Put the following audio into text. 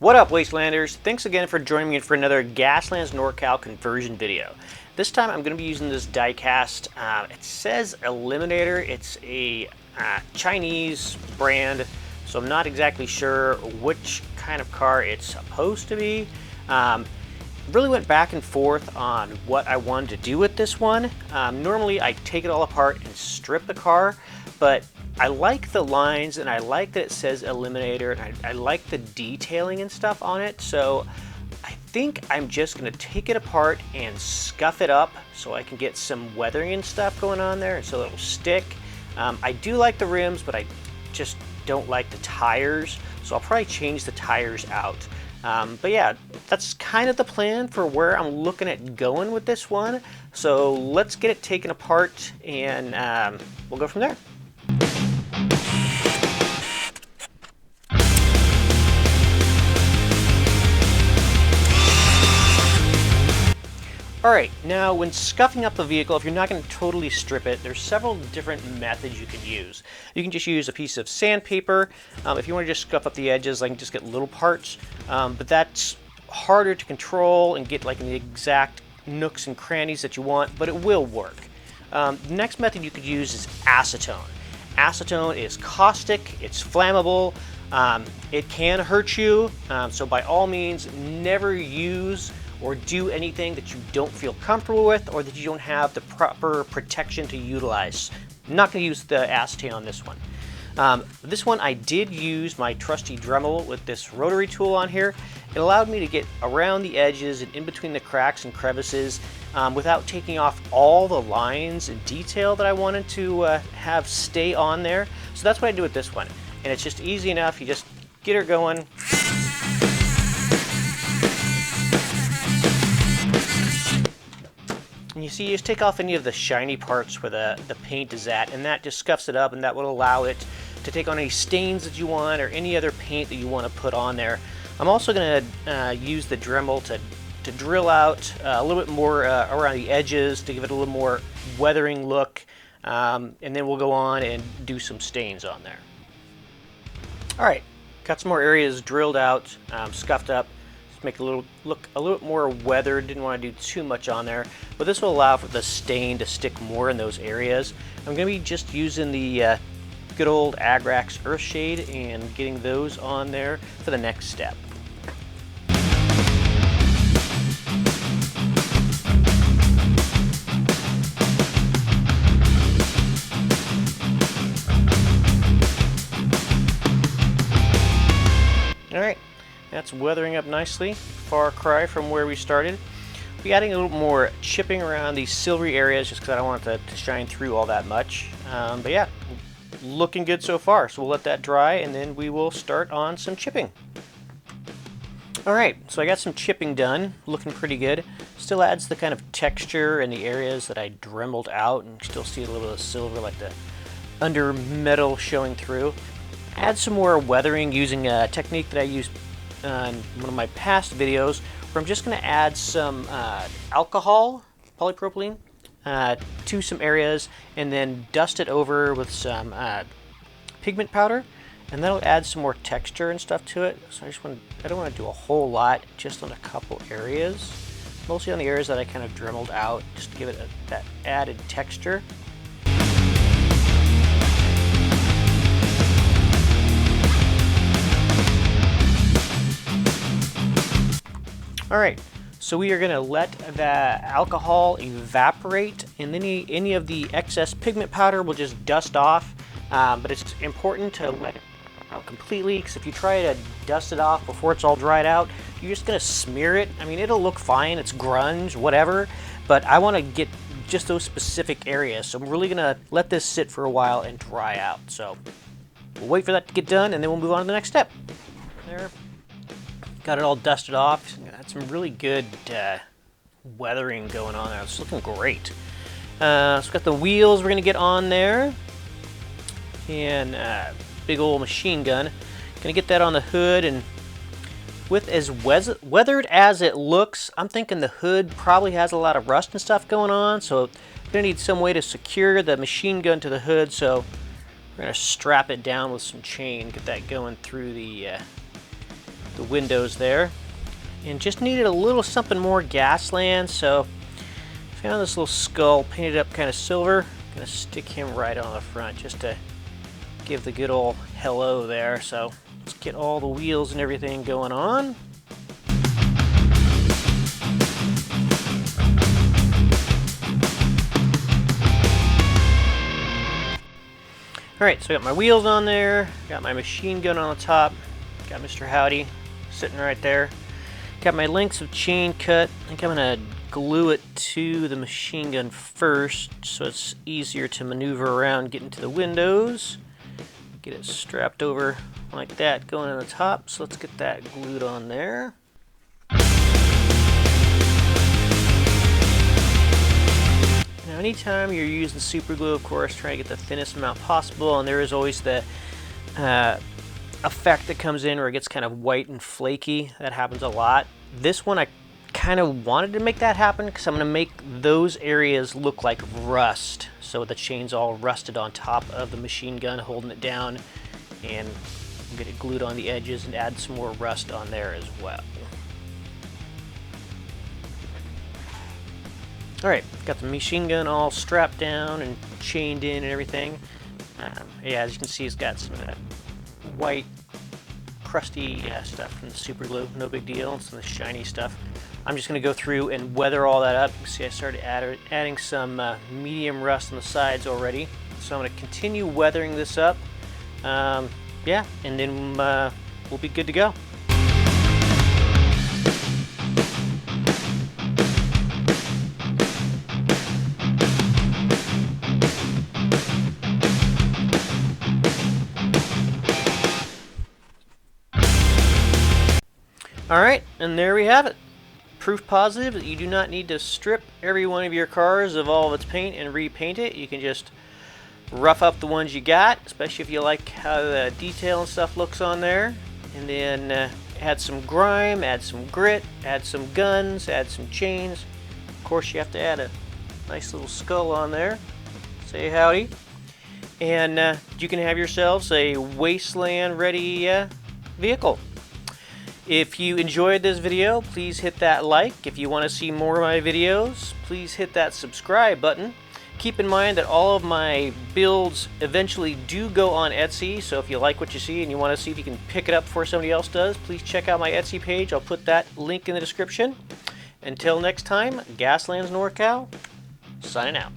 What up, Wastelanders? Thanks again for joining me for another Gaslands NorCal conversion video. This time I'm going to be using this die-cast. It says Eliminator. It's a Chinese brand, so I'm not exactly sure which kind of car it's supposed to be. Really went back and forth on what I wanted to do with this one. Normally I take it all apart and strip the car, but I like the lines and I like that it says Eliminator, and I like the detailing and stuff on it, so I think I'm just going to take it apart and scuff it up so I can get some weathering and stuff going on there so it'll stick. I do like the rims, but I just don't like the tires, so I'll probably change the tires out. But yeah, that's kind of the plan for where I'm looking at going with this one. So let's get it taken apart and we'll go from there. Alright, now when scuffing up the vehicle, if you're not going to totally strip it, there's several different methods you can use. You can just use a piece of sandpaper. If you want to just scuff up the edges, I can just get little parts, but that's harder to control and get like in the exact nooks and crannies that you want, but it will work. The next method you could use is acetone. Acetone is caustic, it's flammable, it can hurt you, so by all means never use or do anything that you don't feel comfortable with or that you don't have the proper protection to utilize. I'm not going to use the acetone on this one. This one I did use my trusty Dremel with this rotary tool on here. It allowed me to get around the edges and in between the cracks and crevices without taking off all the lines and detail that I wanted to have stay on there. So that's what I do with this one. And it's just easy enough. You just get her going. And you see, you just take off any of the shiny parts where the paint is at, and that just scuffs it up, and that will allow it to take on any stains that you want or any other paint that you want to put on there. I'm also going to use the Dremel to drill out a little bit more around the edges to give it a little more weathering look, and then we'll go on and do some stains on there. Alright, got some more areas drilled out, scuffed up. Make it look a little bit more weathered. Didn't want to do too much on there, but this will allow for the stain to stick more in those areas. I'm going to be just using the good old Agrax Earthshade and getting those on there for the next step. All right. That's weathering up nicely, far cry from where we started. We'll be adding a little more chipping around these silvery areas just because I don't want it to shine through all that much. But yeah, looking good so far. So we'll let that dry and then we will start on some chipping. Alright, so I got some chipping done, looking pretty good. Still adds the kind of texture in the areas that I dremeled out, and still see a little bit of silver like the under metal showing through. Add some more weathering using a technique that I used in one of my past videos, where I'm just going to add some alcohol, polypropylene, to some areas and then dust it over with some pigment powder, and that'll add some more texture and stuff to it. So I don't want to do a whole lot, just on a couple areas, mostly on the areas that I kind of dremeled out, just to give it that added texture. Alright, so we are going to let the alcohol evaporate, and then any of the excess pigment powder will just dust off, but it's important to let it out completely, because if you try to dust it off before it's all dried out, you're just going to smear it. I mean, it'll look fine, it's grunge, whatever, but I want to get just those specific areas, so I'm really going to let this sit for a while and dry out. So we'll wait for that to get done, and then we'll move on to the next step. There. Got it all dusted off. Got some really good weathering going on there. It's looking great. So we've got the wheels we're going to get on there. And big old machine gun. Going to get that on the hood. And with as weathered as it looks, I'm thinking the hood probably has a lot of rust and stuff going on. So we're going to need some way to secure the machine gun to the hood. So we're going to strap it down with some chain. Get that going through the the windows there. And just needed a little something more Gasland, so found this little skull painted up kind of silver. Gonna stick him right on the front just to give the good old hello there. So let's get all the wheels and everything going on. Alright, so I got my wheels on there, got my machine gun on the top, got Mr. Howdy sitting right there. Got my lengths of chain cut. I think I'm going to glue it to the machine gun first so it's easier to maneuver around getting to the windows. Get it strapped over like that going on the top, so let's get that glued on there. Now anytime you're using super glue, of course, try to get the thinnest amount possible, and there is always the effect that comes in where it gets kind of white and flaky. That happens a lot. This one I kind of wanted to make that happen because I'm going to make those areas look like rust. So the chain's all rusted on top of the machine gun holding it down, and get it glued on the edges and add some more rust on there as well. Alright, got the machine gun all strapped down and chained in and everything. Yeah, as you can see, it's got some of that white, crusty stuff from the super glue. No big deal. It's some of the shiny stuff. I'm just going to go through and weather all that up. You can see I started adding some medium rust on the sides already. So I'm going to continue weathering this up. Yeah, and then we'll be good to go. Alright, and there we have it. Proof positive that you do not need to strip every one of your cars of all of its paint and repaint it. You can just rough up the ones you got, especially if you like how the detail and stuff looks on there. And then add some grime, add some grit, add some guns, add some chains. Of course, you have to add a nice little skull on there. Say howdy. And you can have yourselves a Wasteland ready vehicle. If you enjoyed this video, please hit that like. If you want to see more of my videos, please hit that subscribe button. Keep in mind that all of my builds eventually do go on Etsy, so if you like what you see and you want to see if you can pick it up before somebody else does, please check out my Etsy page. I'll put that link in the description. Until next time, Gaslands NorCal, signing out.